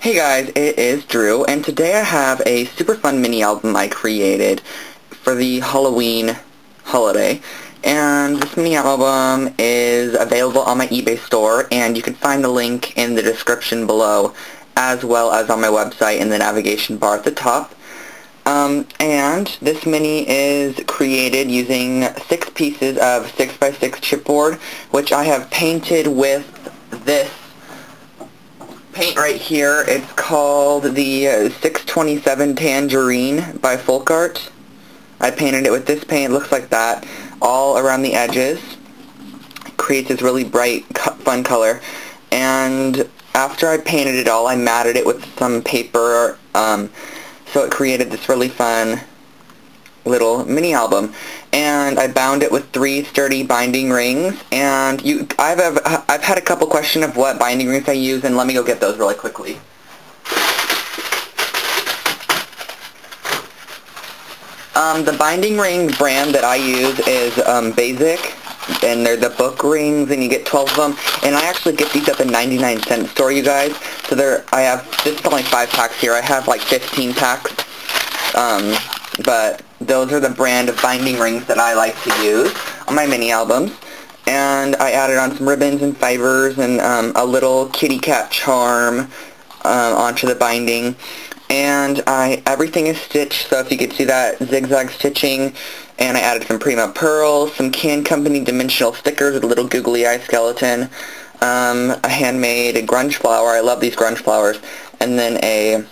Hey guys, it is Drew, and today I have a super fun mini album I created for the Halloween holiday. And this mini album is available on my eBay store, and you can find the link in the description below, as well as on my website in the navigation bar at the top. And this mini is created using 6 pieces of 6x6 chipboard, which I have painted with this paint right here. It's called the 627 Tangerine by Folk Art. I painted it with this paint. It looks like that all around the edges. It creates this really bright, fun color. And after I painted it all, I matted it with some paper, so it created this really fun little mini album. And I bound it with 3 sturdy binding rings, and I've had a couple questions of what binding rings I use, and let me go get those really quickly. The binding ring brand that I use is Basic, and they're the book rings, and you get 12 of them, and I actually get these at the 99-cent store, you guys. So this is only 5 packs here. I have like 15 packs, but those are the brand of binding rings that I like to use on my mini albums. And I added on some ribbons and fibers and a little kitty cat charm onto the binding. And everything is stitched, so if you could see that zigzag stitching. And I added some Prima pearls, some Can Company dimensional stickers with a little googly eye skeleton, a handmade grunge flower. I love these grunge flowers. And then a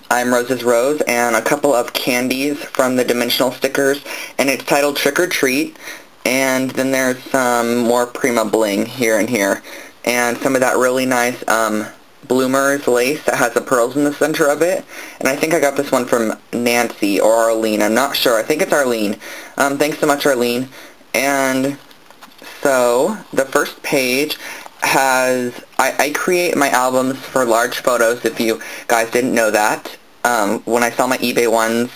I'm Rose's Rose, and a couple of candies from the dimensional stickers, and it's titled Trick or Treat. And then there's some more Prima bling here and here, and some of that really nice Bloomers lace that has the pearls in the center of it. And I think I got this one from Nancy or Arlene. I'm not sure. I think it's Arlene. Thanks so much, Arlene. And so the first page has, I create my albums for large photos, if you guys didn't know that, when I sell my eBay ones.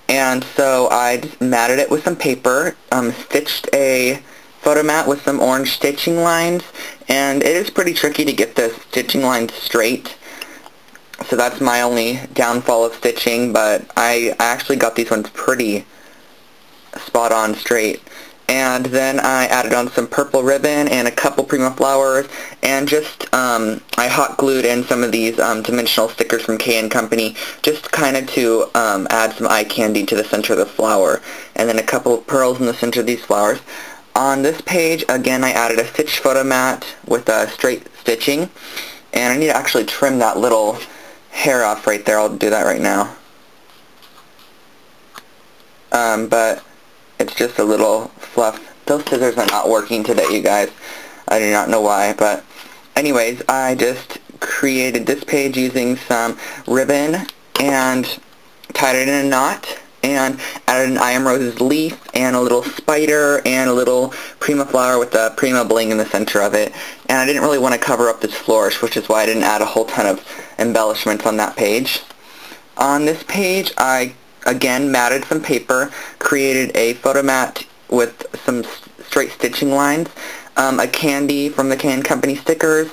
And so I just matted it with some paper, stitched a photo mat with some orange stitching lines, and it is pretty tricky to get the stitching lines straight. So that's my only downfall of stitching, but I actually got these ones pretty spot on straight. And then I added on some purple ribbon and a couple Prima flowers, and just I hot glued in some of these dimensional stickers from Can Company, just kind of to add some eye candy to the center of the flower, and then a couple of pearls in the center of these flowers. On this page, again, I added a stitched photo mat with straight stitching, and I need to actually trim that little hair off right there. I'll do that right now. But it's just a little fluff. Those scissors are not working today, you guys. I do not know why, but anyways, I just created this page using some ribbon and tied it in a knot, and added an I Am Rose's leaf and a little spider and a little Prima flower with the Prima bling in the center of it. And I didn't really want to cover up this flourish, which is why I didn't add a whole ton of embellishments on that page. On this page, I again matted some paper, created a photo mat with some straight stitching lines, a candy from the Can Company stickers,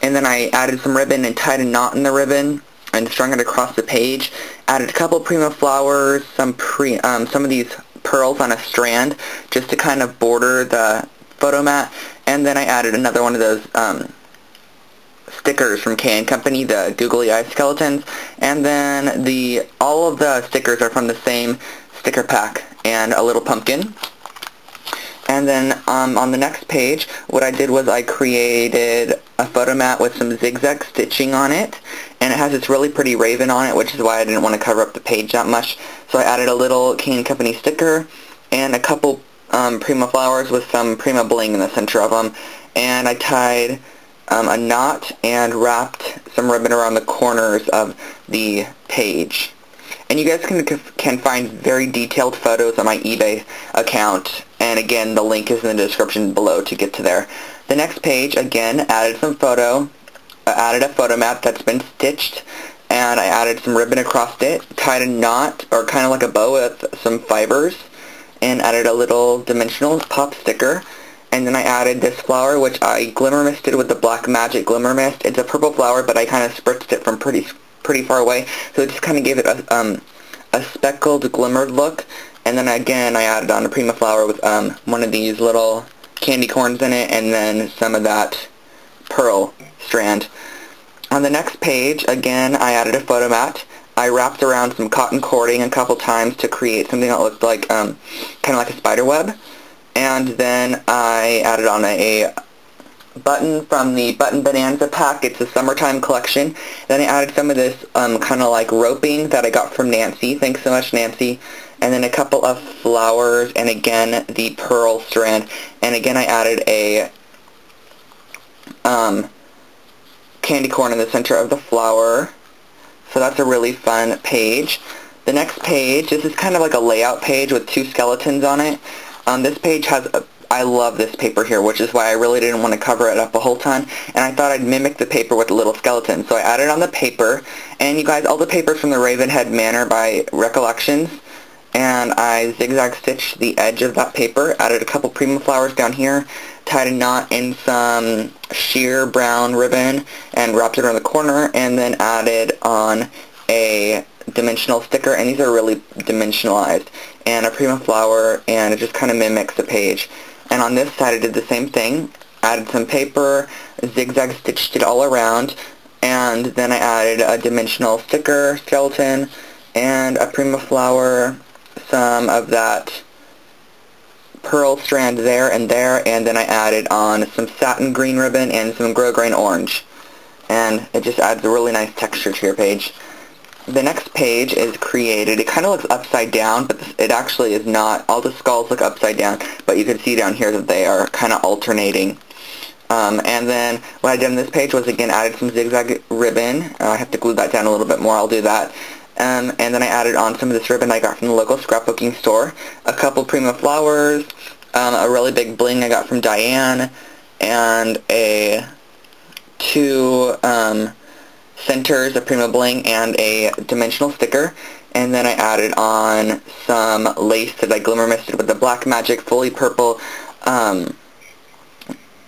and then I added some ribbon and tied a knot in the ribbon and strung it across the page. Added a couple Prima flowers, some of these pearls on a strand just to kind of border the photo mat, and then I added another one of those stickers from Can Company, the googly eye skeletons, and then all of the stickers are from the same sticker pack, and a little pumpkin. And then on the next page, what I did was I created a photo mat with some zigzag stitching on it, and it has this really pretty raven on it, which is why I didn't want to cover up the page that much. So I added a little Can Company sticker and a couple Prima flowers with some Prima bling in the center of them, and I tied a knot and wrapped some ribbon around the corners of the page. And you guys can find very detailed photos on my eBay account, and again, the link is in the description below to get to there. The next page, again, added a photo mat that's been stitched, and I added some ribbon across it, tied a knot, or kind of like a bow with some fibers, and added a little dimensional pop sticker. And then I added this flower, which I glimmer misted with the Black Magic Glimmer Mist. It's a purple flower, but I kind of spritzed it from pretty far away, so it just kind of gave it a speckled, glimmered look. And then again, I added on a Prima flower with one of these little candy corns in it, and then some of that pearl strand. On the next page, again, I added a photo mat. I wrapped around some cotton cording a couple times to create something that looked like kind of like a spider web. And then I added on a button from the Button Bonanza pack. It's a summertime collection. Then I added some of this kind of like roping that I got from Nancy. Thanks so much, Nancy. And then a couple of flowers, and again the pearl strand. And again I added a candy corn in the center of the flower. So that's a really fun page. The next page, this is kind of like a layout page with two skeletons on it. This page has I love this paper here, which is why I really didn't want to cover it up the whole time, and I thought I'd mimic the paper with the little skeleton. So I added on the paper, and you guys, all the papers from the Ravenhead Manor by Recollections, and I zigzag stitched the edge of that paper, added a couple Prima flowers down here, tied a knot in some sheer brown ribbon, and wrapped it around the corner, and then added on a dimensional sticker, and these are really dimensionalized, and a Prima flower, and it just kind of mimics the page. And on this side I did the same thing, added some paper, zigzag stitched it all around, and then I added a dimensional sticker, skeleton, and a Prima flower, some of that pearl strand there, and then I added on some satin green ribbon and some grosgrain orange. And it just adds a really nice texture to your page. The next page is created. It kind of looks upside down, but it actually is not. All the skulls look upside down, but you can see down here that they are kind of alternating. And then what I did on this page was again added some zigzag ribbon. I have to glue that down a little bit more. I'll do that. And then I added on some of this ribbon I got from the local scrapbooking store, a couple Prima flowers, a really big bling I got from Diane, and two centers of Prima bling and a dimensional sticker. And then I added on some lace that I glimmer misted with the Black Magic Fully Purple,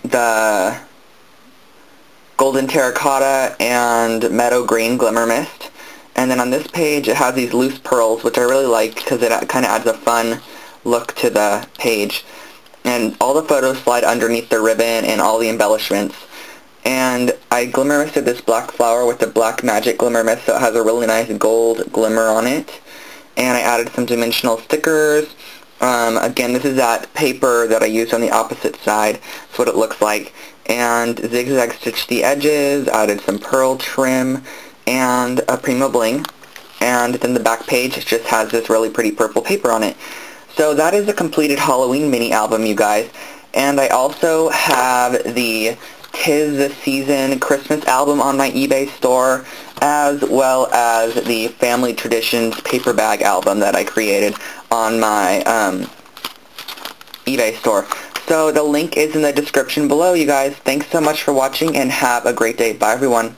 the Golden Terracotta, and Meadow Green Glimmer Mist. And then on this page it has these loose pearls, which I really liked because it kind of adds a fun look to the page. And all the photos slide underneath the ribbon and all the embellishments. And I glimmer misted this black flower with the Black Magic Glimmer Mist, so it has a really nice gold glimmer on it. And I added some dimensional stickers. Again, this is that paper that I used on the opposite side. That's what it looks like. And zigzag stitched the edges, added some pearl trim, and a Prima bling. And then the back page just has this really pretty purple paper on it. So that is a completed Halloween mini album, you guys. And I also have the 'Tis the Season Christmas album on my eBay store, as well as the Family Traditions paper bag album that I created on my eBay store. So the link is in the description below, you guys. Thanks so much for watching, and have a great day. Bye, everyone.